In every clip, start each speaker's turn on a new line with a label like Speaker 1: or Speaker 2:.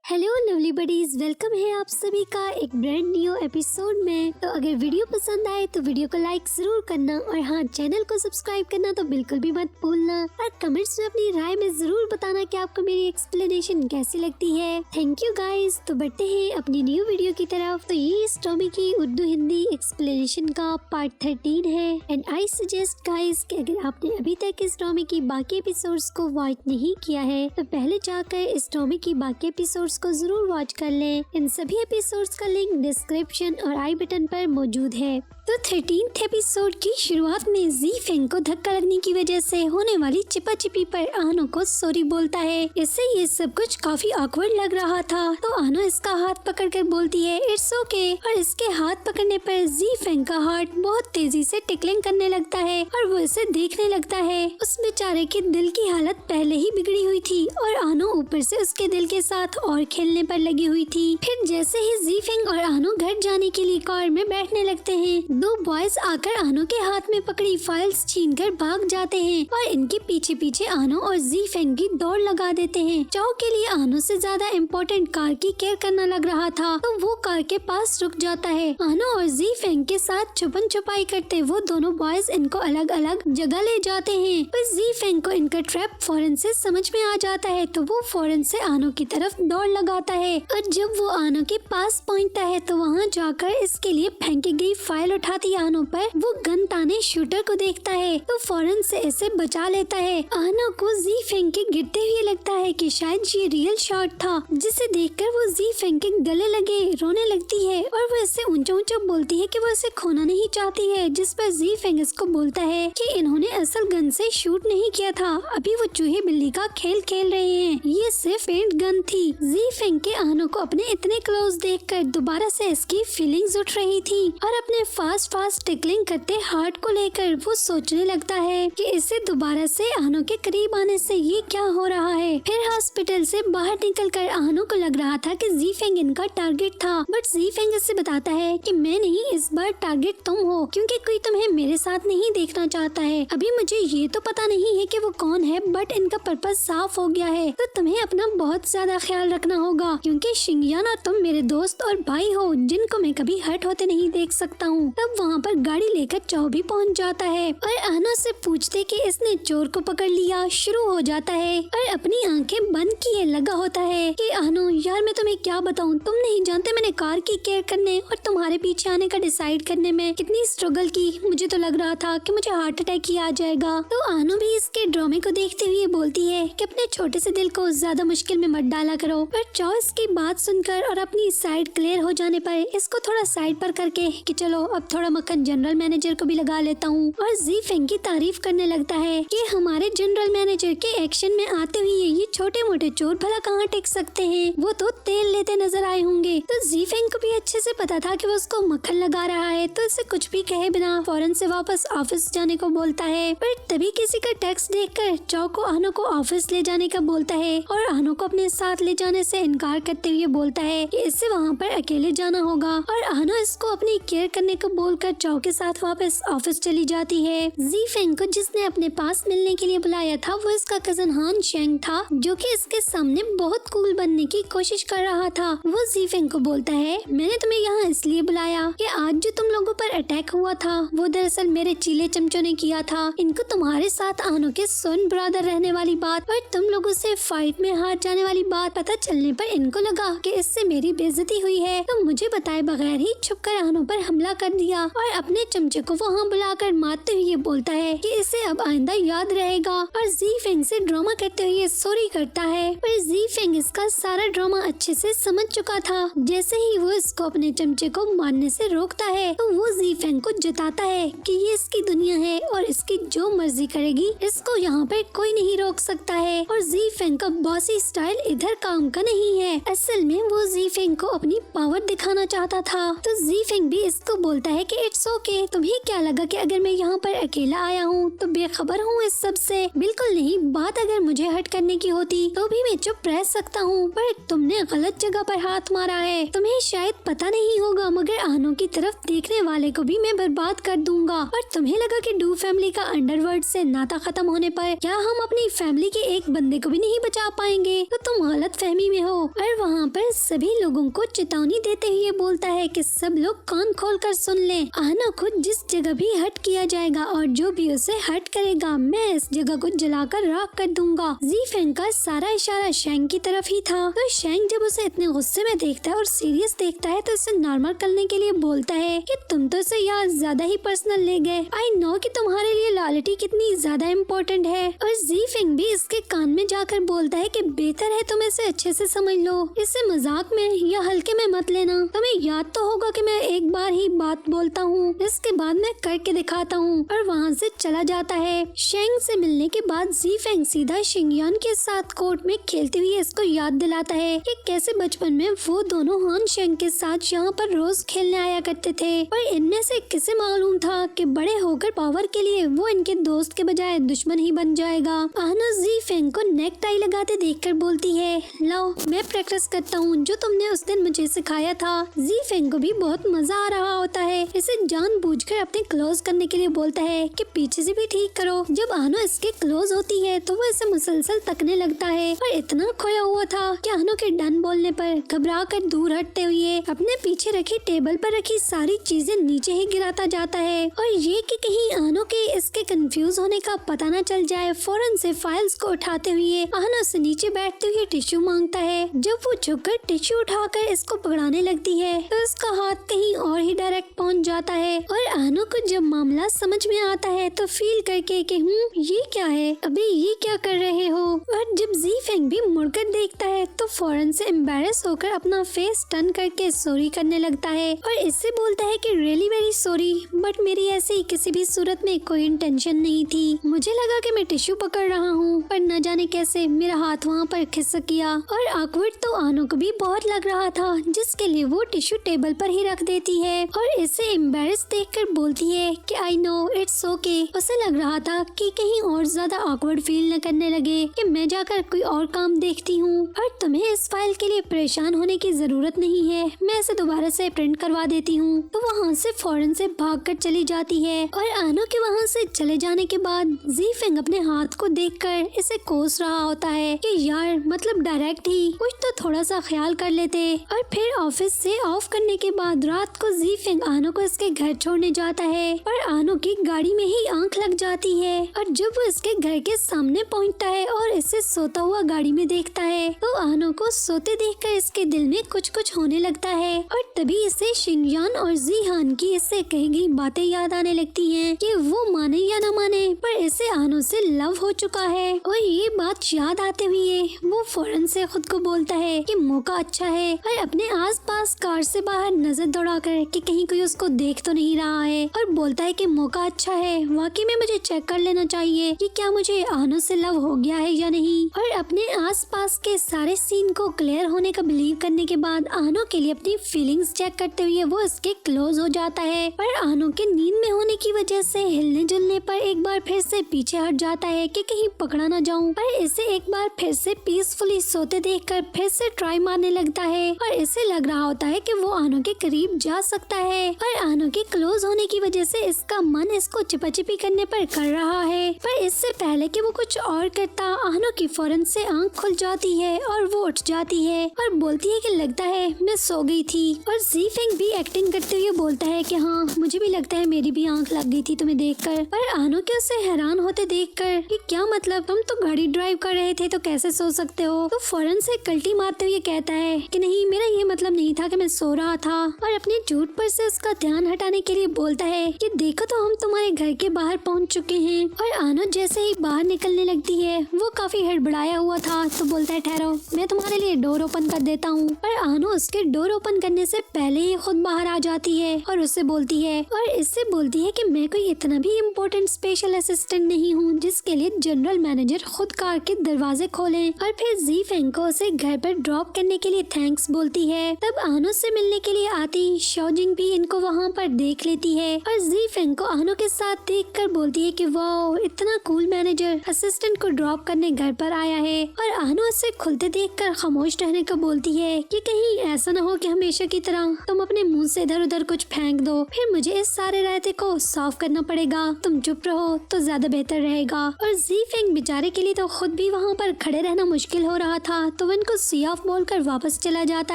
Speaker 1: Hello lovely buddies, welcome है आप सभी का एक ब्रांड न्यू एपिसोड में। तो अगर वीडियो पसंद आए तो वीडियो को लाइक जरूर करना और हाँ, चैनल को सब्सक्राइब करना तो बिल्कुल भी मत भूलना और कमेंट्स में अपनी राय में जरूर बताना कि आपको मेरी एक्सप्लेनेशन कैसी लगती है। Thank you guys. तो बढ़ते हैं अपनी न्यू वीडियो की तरफ। तो ये इस ड्रामे की उर्दू हिंदी एक्सप्लेनेशन का पार्ट 13 है एंड आई सजेस्ट गाइज कि अगर आपने अभी तक इस ड्रामे की बाकी एपिसोड्स को वॉच नहीं किया है तो पहले जाकर इस ड्रामे की बाकी एपिसोड्स को जरूर वॉच कर लें। इन सभी एपिसोड्स का लिंक डिस्क्रिप्शन और आई बटन पर मौजूद है। तो 13th एपिसोड की शुरुआत में जी फेंग को धक्का लगने की वजह से होने वाली चिपाचिपी पर आनो को सॉरी बोलता है। इससे ये सब कुछ काफी ऑकवर्ड लग रहा था तो आनो इसका हाथ पकड़कर बोलती है इट्स ओके और इसके हाथ पकड़ने पर जी फेंग का हार्ट बहुत तेजी से टिकलिंग करने लगता है और वो इसे देखने लगता है। उस बेचारे के दिल की हालत पहले ही बिगड़ी हुई थी और आनो ऊपर से उसके दिल के साथ और खेलने पर लगी हुई थी। फिर जैसे ही जी फेंग और आनो घर जाने के लिए कार में बैठने लगते हैं, दो बॉयज आकर आनो के हाथ में पकड़ी फाइल्स छीनकर भाग जाते हैं और इनके पीछे पीछे आनो और जी फेंग की दौड़ लगा देते हैं। चाओ के लिए आनो से ज्यादा इम्पोर्टेंट कार की केयर करना लग रहा था तो वो कार के पास रुक जाता है। आनो और जी फेंग के साथ छुपन छुपाई करते वो दोनों बॉयज इनको अलग अलग जगह ले जाते हैं। पर जी फेंग को इनका ट्रैप फौरन से समझ में आ जाता है तो वो फौरन से आनो की तरफ दौड़ लगाता है और जब वो आनो के पास पहुंचता है तो वहाँ जाकर इसके लिए फेंकी गई फाइल उठाती आनो पर वो गन ताने शूटर को देखता है तो फौरन से इसे बचा लेता है। आनो को जी फेंग के गिरते हुए लगता है कि शायद ये रियल शॉट था, जिसे देखकर वो जी फेंग के गले लगे रोने लगती है और वो इससे ऊंचा ऊंचा बोलती है कि वो इसे खोना नहीं चाहती है। जिस पर जी फेंग इसको बोलता है कि इन्होंने असल गन से शूट नहीं किया था, अभी वो चूहे बिल्ली का खेल खेल रहे हैं, ये सिर्फ पेंट गन थी। जी फेंग के आनो को अपने इतने क्लोज देखकर दोबारा से इसकी फीलिंग्स उठ रही थी और अपने फास्ट टिकलिंग करते हार्ट को लेकर वो सोचने लगता है कि इसे दोबारा से आनो के करीब आने से ये क्या हो रहा है। फिर हॉस्पिटल से बाहर निकलकर आनो को लग रहा था कि जी फेंग इनका टारगेट था, बट जी फेंग इससे बताता है कि मैं नहीं, इस बार टारगेट तुम हो क्योंकि कोई तुम्हें मेरे साथ नहीं देखना चाहता है। अभी मुझे ये तो पता नहीं है कि वो कौन है, बट इनका पर्पस साफ हो गया है तो तुम्हें अपना बहुत ज्यादा ख्याल रखना होगा क्योंकि शिंगयान और तुम मेरे दोस्त और भाई हो जिनको मैं कभी हर्ट होते नहीं देख सकता हूँ। तब वहाँ पर गाड़ी लेकर चाओ भी पहुँच जाता है और आनो से पूछते कि इसने चोर को पकड़ लिया शुरू हो जाता है और अपनी आंखें बंद किए लगा होता है कि आनो यार मैं तुम्हें क्या बताऊं, तुम नहीं जानते मैंने कार की केयर करने और तुम्हारे पीछे आने का डिसाइड करने में कितनी स्ट्रगल की। मुझे तो लग रहा था कि मुझे हार्ट अटैक ही आ जाएगा। तो आनो भी इसके ड्रामे को देखते हुए बोलती है कि अपने छोटे से दिल को ज्यादा मुश्किल में मत डाला करो। पर चाओ इसकी बात सुनकर और अपनी साइड क्लियर हो जाने पर इसको थोड़ा साइड पर करके कि चलो अब थोड़ा मक्खन जनरल मैनेजर को भी लगा लेता हूँ और जी फेंग की तारीफ करने लगता है कि हमारे जनरल मैनेजर के एक्शन में आते हुए ये छोटे मोटे चोर भला कहाँ टिक सकते हैं, वो तो तेल लेते नजर आए होंगे। तो जी फेंग को भी अच्छे से पता था कि वो उसको मक्खन लगा रहा है तो इसे कुछ भी कहे बिना फौरन से वापस ऑफिस जाने को बोलता है। पर तभी किसी का टेक्स्ट देखकर चाओ को आनो को ऑफिस ले जाने का बोलता है और आनो को अपने साथ ले जाने से इनकार करते हुए बोलता है कि इससे वहाँ पर अकेले जाना होगा और आनो इसको अपनी केयर करने को बोलकर चाओ के साथ वापस ऑफिस चली जाती है। जी फेंग को जिसने अपने पास मिलने के लिए बुलाया था वो इसका कजन हान शेंग था जो कि इसके सामने बहुत कूल बनने की कोशिश कर रहा था। वो जी फेंग को बोलता है मैंने तुम्हें यहाँ इसलिए बुलाया कि आज जो तुम लोगों पर अटैक हुआ था वो दरअसल मेरे चीले चमचों ने किया था। इनको तुम्हारे साथ आनो के सोन ब्रदर रहने वाली बात और तुम लोगों से फाइट में हार जाने वाली बात पता चलने पर इनको लगा कि इससे मेरी बेइज्जती हुई है तो मुझे बताए बगैर ही छुपकर आनो पर हमला कर दिया और अपने चमचे को वहाँ बुलाकर मारते हुए बोलता है कि इसे अब आइंदा याद रहेगा और जी फेंग से ड्रामा करते हुए सॉरी करता है। पर जी फेंग इसका सारा ड्रामा अच्छे से समझ चुका था। जैसे ही वो इसको अपने चमचे को मारने से रोकता है तो वो जी फेंग को जताता है कि ये इसकी दुनिया है और इसकी जो मर्जी करेगी इसको यहाँ पर कोई नहीं रोक सकता है और जी फेंग का बॉसी स्टाइल इधर काम का नहीं है। असल में वो जी फेंग को अपनी पावर दिखाना चाहता था तो जी फेंग भी इसको बोलता है कि इट्स ओके, तुम्हें क्या लगा कि अगर मैं यहाँ पर अकेला आया हूँ तो बेखबर हूँ इस सब से? बिल्कुल नहीं, बात अगर मुझे हट करने की होती तो भी मैं चुप रह सकता हूँ, पर तुमने गलत जगह पर हाथ मारा है। तुम्हें शायद पता नहीं होगा मगर आनो की तरफ देखने वाले को भी मैं बर्बाद कर दूंगा। और तुम्हें लगा कि डू फैमिली का अंडरवर्ल्ड से नाता खत्म होने पर क्या हम अपनी फैमिली के एक बंदे को भी नहीं बचा पाएंगे? तो तुम गलत फहमी में हो। और वहाँ पर सभी लोगों को चेतावनी देते हुए बोलता है कि सब लोग कान खोल कर सुन ले। आनो को जिस जगह भी हट किया जाएगा और जो भी उसे हट करेगा मैं इस जगह को जलाकर राख कर दूंगा। जी फेंग का सारा इशारा शेंग की तरफ ही था। तो शेंग जब उसे इतने गुस्से में देखता है और सीरियस देखता है तो उसे नॉर्मल करने के लिए बोलता है कि तुम तो इसे यार ज्यादा ही पर्सनल ले गए। आई नो कि तुम्हारे लिए लॉयल्टी कितनी ज्यादा इम्पोर्टेंट है। और जी फेंग भी इसके कान में जाकर बोलता है कि बेहतर है तुम इसे अच्छे से समझ लो, इसे मजाक में या हल्के में मत लेना। तुम्हें याद तो होगा कि मैं एक बार ही बात बोलता हूँ, इसके बाद मैं करके दिखाता हूँ। और वहाँ से चला जाता है। शेंग से मिलने के बाद जी फेंग सीधा शिंगयान के साथ कोर्ट में खेलते हुए इसको याद दिलाता है कि कैसे बचपन में वो दोनों हान शेंग के साथ यहाँ पर रोज खेलने आया करते थे। पर इनमें से किसे मालूम था कि बड़े होकर पावर के लिए वो इनके दोस्त के बजाय दुश्मन ही बन जाएगा। आनो जी फेंग को नेक टाई लगाते देखकर बोलती है, लो मैं प्रैक्टिस करता हूँ जो तुमने उस दिन मुझे सिखाया था। जी फेंग को भी बहुत मजा आ रहा होता है, इसे जानबूझकर अपने क्लोज करने के लिए बोलता है कि पीछे से भी ठीक करो। जब आनो इसके क्लोज होती है तो वो इसे मुसलसल तकने लगता है और इतना खोया हुआ था कि आनो के डन बोलने पर घबरा कर दूर हटते हुए अपने पीछे रखी टेबल पर रखी सारी चीजें नीचे ही गिराता जाता है। और ये कि कहीं आनो के इसके कंफ्यूज होने का पता न चल जाए, फौरन से फाइल्स को उठाते हुए आनो से नीचे बैठते हुए टिश्यू मांगता है। जब वो झुककर टिश्यू उठाकर इसको पकड़ाने लगती है तो इसका हाथ कहीं और ही डायरेक्ट पहुंच जाता है। और आनो को जब मामला समझ में आता है तो फील करके कि ये क्या है, अबे ये क्या कर रहे हो। और जब जी फेंग भी मुड़कर देखता है तो फौरन से एम्बैरेस होकर अपना फेस टर्न करके सॉरी करने लगता है और इससे बोलता है कि रियली वेरी सॉरी, बट मेरी ऐसी किसी भी सूरत में कोई इंटेंशन नहीं थी। मुझे लगा कि मैं टिश्यू पकड़ रहा हूँ पर न जाने कैसे मेरा हाथ वहाँ पर खिसक गया। और ऑकवर्ड तो आनो को भी बहुत लग रहा था, जिसके लिए वो टिश्यू टेबल पर ही रख देती है और इसे एम्बैरेस देखकर बोलती है कि आई नो इट्स ओके। उसे लग रहा था कि कहीं और ज्यादा ऑकवर्ड फील न करने लगे कि मैं जाकर कोई और काम देखती हूँ और तुम्हें इस फाइल के लिए परेशान होने की जरूरत नहीं है, मैं इसे दोबारा से प्रिंट करवा देती हूँ। तो वहाँ से फौरन से भागकर चली जाती है। और आनो के वहाँ से चले जाने के बाद जी फेंग अपने हाथ को देखकर इसे कोस रहा होता है कि यार मतलब डायरेक्ट ही कुछ तो थोड़ा सा ख्याल कर लेते। और फिर ऑफिस से ऑफ करने के बाद रात को जी फेंग आनो को इसके घर छोड़ने जाता है और आनो की गाड़ी में ही आंख लग जाती है। और जब वो इसके घर के सामने पहुँचता है और इसे सोता हुआ गाड़ी में देखता है तो आनो को सोते देखकर इसके दिल में कुछ कुछ होने लगता है। और तभी इसे शिंगयान और जीहान की इससे कही गई बातें याद आने लगती हैं कि वो माने या न माने पर इसे आनो से लव हो चुका है। और ये बात याद आते हुए वो फौरन से खुद को बोलता है कि मौका अच्छा है और अपने आसपास कार से बाहर नजर दौड़ाकर कि कहीं कोई उसको देख तो नहीं रहा है और बोलता है कि मौका अच्छा है, वाकई में मुझे चेक कर लेना चाहिए कि क्या मुझे आनो से लव हो गया है या नहीं। और अपने आसपास के सारे सीन को क्लियर होने का बिलीव करने के बाद आनो के लिए अपनी फीलिंग्स चेक करते हुए वो इसके क्लोज हो जाता है। पर आनो के नींद में होने की वजह से हिलने जुलने पर एक बार फिर से पीछे हट जाता है कि कहीं पकड़ा ना जाऊं। पर इसे एक बार फिर से पीसफुली सोते देखकर फिर से ट्राई मारने लगता है और इसे लग रहा होता है कि वो आनो के करीब जा सकता है। और आनो के क्लोज होने की वजह से इसका मन इसको चिपाचिपी करने पर कर रहा है। पर इससे पहले कि वो कुछ और करता आनो की फौरन से आंख खुल जाती है और वो उठ जाती है और बोलती है कि लगता है मैं सो गई थी। और जी फेंग भी एक्टिंग करते हुए बोलता है कि हाँ मुझे भी लगता है मेरी भी आंख लग गई थी तुम्हें देखकर। पर आनो के उससे हैरान होते देखकर कि क्या मतलब, तुम तो गाड़ी ड्राइव कर रहे थे तो कैसे सो सकते हो। तो फौरन से कल्टी मारते हुए कहता है कि नहीं मेरा ये मतलब नहीं था कि मैं सो रहा था। और अपने झूठ पर से उसका ध्यान हटाने के लिए बोलता है कि देखो तो हम तुम्हारे घर के बाहर पहुंच चुके हैं। और आनो जैसे ही बाहर निकलने लगती है वो काफी हड़बड़ाया हुआ था तो बोलता है ठहरो मैं तुम्हारे लिए डोर ओपन कर देता हूँ। पर आनो उसके डोर ओपन करने से पहले ही खुद बाहर आ जाती है और उससे बोलती है कि मैं कोई इतना भी इम्पोर्टेंट स्पेशल असिस्टेंट नहीं हूँ जिसके लिए जनरल मैनेजर खुद कार के दरवाजे खोले। और फिर जी फेंग को उसे घर पर ड्रॉप करने के लिए थैंक्स बोलती है। तब आनो से मिलने के लिए आती शाओजिंग भी इनको वहाँ पर देख लेती है और जी फेंग को आनो के साथ देखकर बोलती है कि वाओ, इतना कूल मैनेजर असिस्टेंट को ड्रॉप करने घर पर आया है। और आनो उसे खुलते देखकर खामोश रहने को बोलती है कि कहीं ऐसा न हो कि हमेशा की तरह तुम अपने मुंह से इधर उधर कुछ फेंक दो, फिर मुझे इस सारे रायते को साफ करना पड़ेगा। तुम चुप रहो तो ज्यादा बेहतर रहेगा। और जी फेंग बेचारे के लिए तो खुद भी वहाँ पर खड़े रहना मुश्किल हो रहा था, तो उनको सी ऑफ बोलकर वापस चला जाता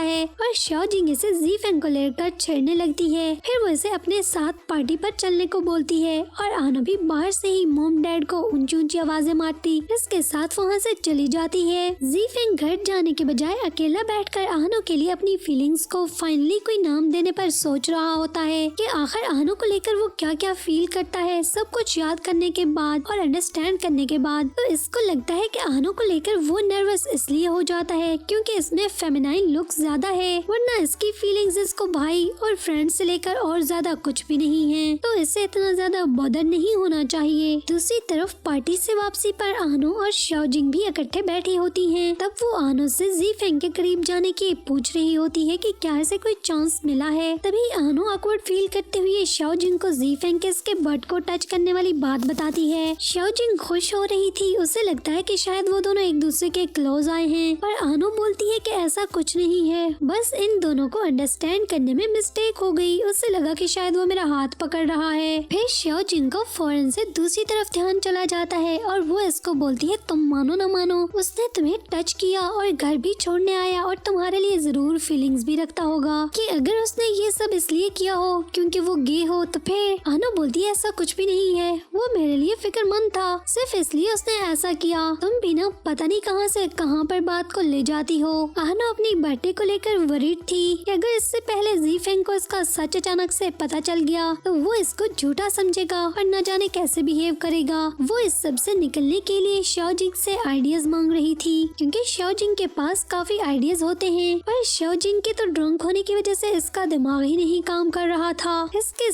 Speaker 1: है और शाओ जिंग इसे जी फेंग को लेकर छेड़ने लगती है। फिर वो इसे अपने साथ पार्टी पर चलने को बोलती है और आनो भी बाहर से ही मॉम डैड को ऊंची ऊंची आवाजें मारती इसके साथ वहाँ से चली जाती है। जी फेंग घर जाने के बजाय अकेला बैठकर आनो के लिए अपनी फीलिंग्स को फाइनली कोई नाम देने पर सोच रहा होता है कि आखिर आनो को लेकर वो क्या क्या फील करता है। सब कुछ याद करने के बाद और अंडरस्टैंड करने के बाद तो इसको लगता है कि आनो को लेकर वो नर्वस इसलिए हो जाता है क्योंकि इसमें फेमिनाइन लुक ज्यादा है, वरना इसकी फीलिंग्स इसको भाई और फ्रेंड से लेकर और ज्यादा कुछ भी नहीं है, तो इसे इतना ज्यादा बॉदर नहीं होना चाहिए। दूसरी तरफ पार्टी से वापसी पर आनो और शाओ जिंग भी इकट्ठे बैठी होती हैं। तब वो आनो से जी फेंग के करीब जाने की पूछ रही होती है कि क्या इसे कोई चांस मिला है। तभी आनो ऑकवर्ड फील करते हुए शाओ जिंग को जी फेंग के इसके बट को टच करने वाली बात बताती है। शाओ जिंग खुश हो रही थी, उसे लगता है कि शायद वो दोनों एक दूसरे के क्लोज आए हैं, पर आनो बोलती है कि ऐसा कुछ नहीं है, बस इन दोनों को अंडरस्टैंड करने में मिस्टेक हो गई। उसे लगा कि शायद वो मेरा हाथ पकड़ रहा है। फिर शाओ जिंग को फौरन से दूसरी तरफ ध्यान चला जाता है और वो इसको बोलती है तुम मानो न मानो, उसने तुम्हें टच किया और घर भी छोड़ने आया और तुम्हारे लिए जरूर फीलिंग्स भी रखता होगा कि अगर उसने ये सब इसलिए किया हो क्योंकि वो गे हो तो फिर। आनो बोलती है ऐसा कुछ भी नहीं है, वो मेरे लिए फिक्रमंद था, सिर्फ इसलिए उसने ऐसा किया। तुम भी ना पता नहीं कहां से कहां पर बात को ले जाती हो। आनो अपनी बर्थडे को लेकर वरीड थी कि अगर इससे पहले जी फेंग को इसका सच अचानक से पता चल गया तो वो इसको झूठा समझेगा और न जाने कैसे बिहेव करेगा। वो इस सब से निकलने के लिए शाओ जिंग से आइडियाज मांग रही थी क्योंकि शाओ जिंग के पास काफी आइडियाज होते हैं, पर शाओ जिंग के तो ड्रंक होने की वजह से इसका दिमाग ही नहीं काम कर रहा था। इसके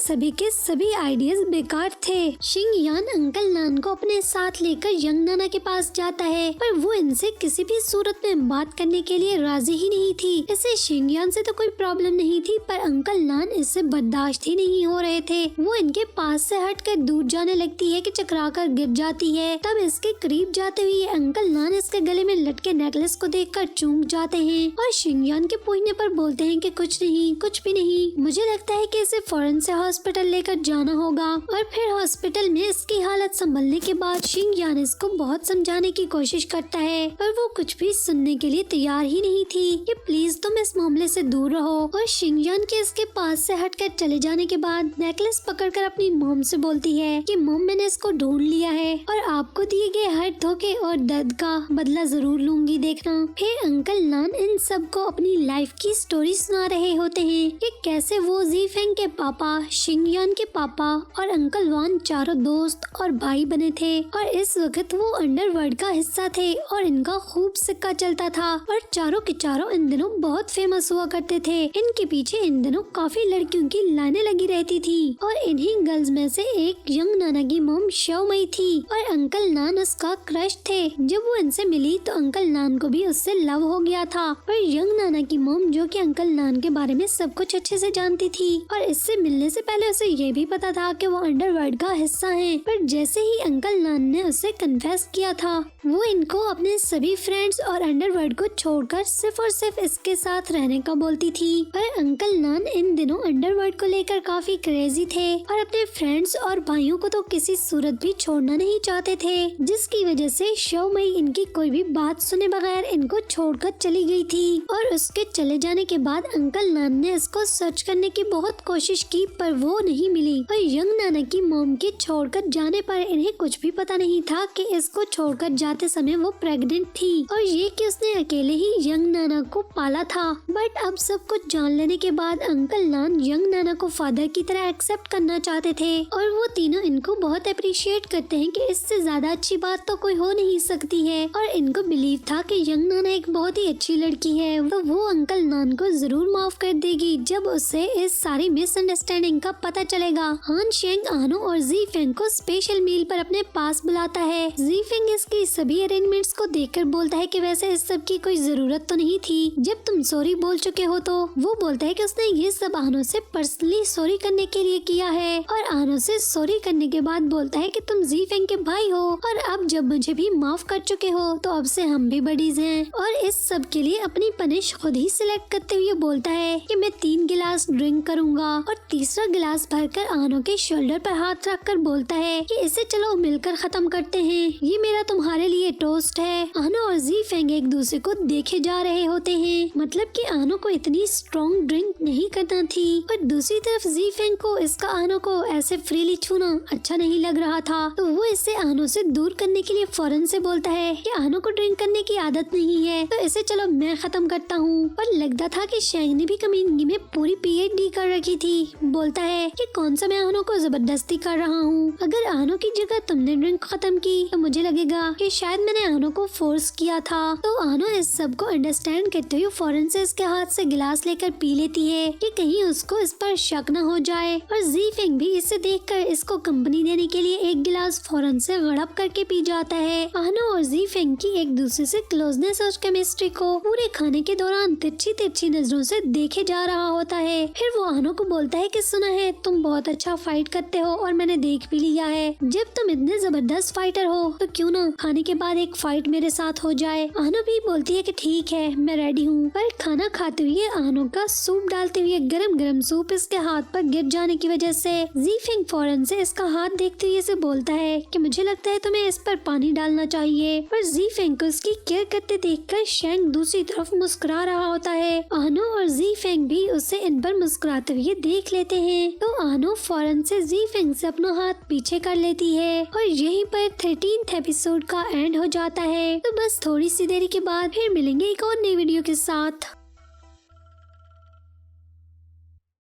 Speaker 1: सभी आइडियाज बेकार थे। शिंग यान अंकल नान को अपने साथ लेकर यंग नाना के पास जाता है, पर वो इनसे किसी भी सूरत में बात करने के लिए राजी ही नहीं थी। इसे शिंग यान से तो कोई प्रॉब्लम नहीं थी, पर अंकल नान इससे बर्दाश्त ही नहीं हो रहे थे। वो इनके पास से हटकर दूर जाने लगती है कि चकरा कर गिर जाती है। तब इसके करीब जाते हुए अंकल नान इसके गले में लटके नेकलेस को देखकर चूक जाते हैं और शिंग यान के पूछने पर बोलते हैं कि कुछ नहीं, कुछ भी नहीं। मुझे लगता है कि इसे फौरन से हॉस्पिटल लेकर जाना होगा। और फिर हॉस्पिटल में इसकी हालत संभलने के बाद शिंग यान इसको बहुत समझाने की कोशिश करता है, पर वो कुछ भी सुनने के लिए तैयार ही नहीं थी कि प्लीज तुम इस मामले से दूर रहो। और शिंग यान के इसके पास से हटकर चले जाने के बाद नेकलेस पकड़कर अपनी मॉम से बोलती है कि मॉम मैंने इसको ढूंढ लिया है और आपको दिए गए हर धोखे और दर्द का बदला जरूर लूंगी, देखना। फिर अंकल नान इन सबको अपनी लाइफ की स्टोरी सुना रहे होते हैं कि कैसे वो जी फेंग के पापा, शिंग यान के पापा और अंकल वान चारों दोस्त और भाई बने थे और इस वक्त वो अंडरवर्ल्ड का हिस्सा थे और इनका खूब सिक्का चलता था और चारों के चारों इन दिनों बहुत फेमस हुआ करते थे। इनके पीछे इन दिनों काफी लड़कियों की लाइनें लगी रहती थी और इन्हीं गर्ल्स में से एक यंग नाना की मॉम शाओ मई थी और अंकल नान उसका क्रश थे। जब वो इनसे मिली तो अंकल नान को भी उससे लव हो गया था, पर यंग नाना की मॉम जो कि अंकल नान के बारे में सब कुछ अच्छे से जानती थी और इससे मिलने से पहले उसे ये भी पता था कि वो अंडरवर्ल्ड का हिस्सा हैं। पर जैसे ही अंकल नान ने उसे कन्फेस किया था, वो इनको अपने सभी फ्रेंड्स और अंडरवर्ल्ड को छोड़कर सिर्फ और सिर्फ इसके साथ रहने का बोलती थी। पर अंकल नान इन दिनों अंडरवर्ल्ड को लेकर काफी क्रेजी थे और अपने फ्रेंड्स और भाइयों को तो किसी सूरत भी छोड़ना नहीं चाहते थे, जिसकी वजह से शाओ मई इनकी कोई भी बात सुने बगैर इनको छोड़कर चली गई थी। और उसके चले जाने के बाद अंकल नान ने इसको सर्च करने की बहुत कोशिश की, पर वो नहीं मिली। और यंग नाना की मॉम के छोड़कर जाने पर इन्हें कुछ भी पता नहीं था कि इसको छोड़कर जाते समय वो प्रेग्नेंट थी और ये कि उसने अकेले ही यंग नाना को पाला था। बट अब सब कुछ जान लेने के बाद अंकल नान यंग नाना को फादर की तरह एक्सेप्ट करना चाहते थे और वो तीनों इनको बहुत अप्रिशिएट करते हैं कि इससे ज्यादा अच्छी बात तो कोई हो नहीं सकती है। और इनको बिलीव था कि यंग नाना एक बहुत ही अच्छी लड़की है, तो वो अंकल नान को जरूर माफ कर देगी जब उसे इस सारी मिसअंडरस्टैंडिंग का पता चलेगा। हान शेंग आनो और जी फेंग को स्पेशल मील पर अपने पास बुलाता है। जी फेंग इसकी सभी अरेंजमेंट्स को देखकर बोलता है कि वैसे इस सब की कोई जरूरत तो नहीं थी, जब तुम सॉरी बोल चुके हो तो। वो बोलता है कि उसने ये सब आनो से पर्सनली सॉरी करने के लिए किया है और आनो से सॉरी करने के बाद बोलता है कि तुम ज़ीफेंग के भाई हो और अब जब मुझे भी माफ कर चुके हो तो अब से हम भी बडीज हैं। और इस सब के लिए अपनी पनिश खुद ही सिलेक्ट करते हुए बोलता है कि मैं 3 गिलास ड्रिंक करूंगा और तीसरा गिलास भरकर आनो के शोल्डर पर हाथ रखकर बोलता है कि इसे चलो मिलकर खत्म करते हैं, ये मेरा तुम्हारे लिए टोस्ट है। आनो और ज़ीफेंग एक दूसरे को देखे जा रहे होते हैं, मतलब कि आनो को इतनी स्ट्रॉन्ग ड्रिंक नहीं करना थी और दूसरी तरफ ज़ीफेंग को इसका आनो को ऐसे फ्रीली छूना अच्छा नहीं लग रहा था, तो वो इसे आनो से दूर करने के लिए फौरन से बोलता है कि आनो को ड्रिंक करने की आदत नहीं है तो इसे चलो मैं खत्म करता हूँ। और लगता था कि शैंग ने भी कमीनगी में पूरी PhD कर रखी थी। बोलता है कि कौन सा मैं आनो को जबरदस्ती कर रहा हूँ, अगर आनो की जगह तुमने ड्रिंक खत्म की तो मुझे लगेगा कि शायद मैंने आनो को फोर्स किया था। तो आनो इस सब को अंडरस्टैंड करते हुए फौरन से इसके हाथ से गिलास लेकर पी लेती है कि कहीं उसको इस पर शक न हो जाए। और ज़ीफेंग भी इसे देखकर इसको कंपनी देने के लिए एक गिलास फौरन से गड़प करके पी जाता है। आनो और ज़ीफेंग की एक दूसरे से क्लोजनेस और केमिस्ट्री को पूरे खाने के दौरान तिरछी तिरछी नजरों से देखे जा रहा होता है। फिर वो आनो को बोलता है कि सुना है तुम बहुत अच्छा फाइट करते हो और मैंने देख भी लिया है, जब तुम इतने जबरदस्त फाइटर हो तो क्यों ना खाने के बाद एक फाइट मेरे साथ हो जाए। आनो भी बोलती है कि ठीक है मैं रेडी हूँ। पर खाना खाते हुए आनो का सूप डालते हुए गरम गरम सूप इसके हाथ पर गिर जाने की वजह से ज़ीफेंग फौरन से इसका हाथ देखते हुए इसे बोलता है कि मुझे लगता है तुम्हें इस पर पानी डालना चाहिए। पर ज़ीफेंग को उसकी केयर करते देखकर शैंग दूसरी तरफ मुस्कुरा रहा होता है। आनो और ज़ीफेंग भी उससे इन पर मुस्कुराते हुए देख लेते हैं, तो आनो फौरन से ज़ीफेंग से अपना हाथ पीछे कर लेती है और यहीं पर 13th एपिसोड का एंड हो जाता है। तो बस थोड़ी सी देरी के बाद फिर मिलेंगे एक और नई वीडियो के साथ।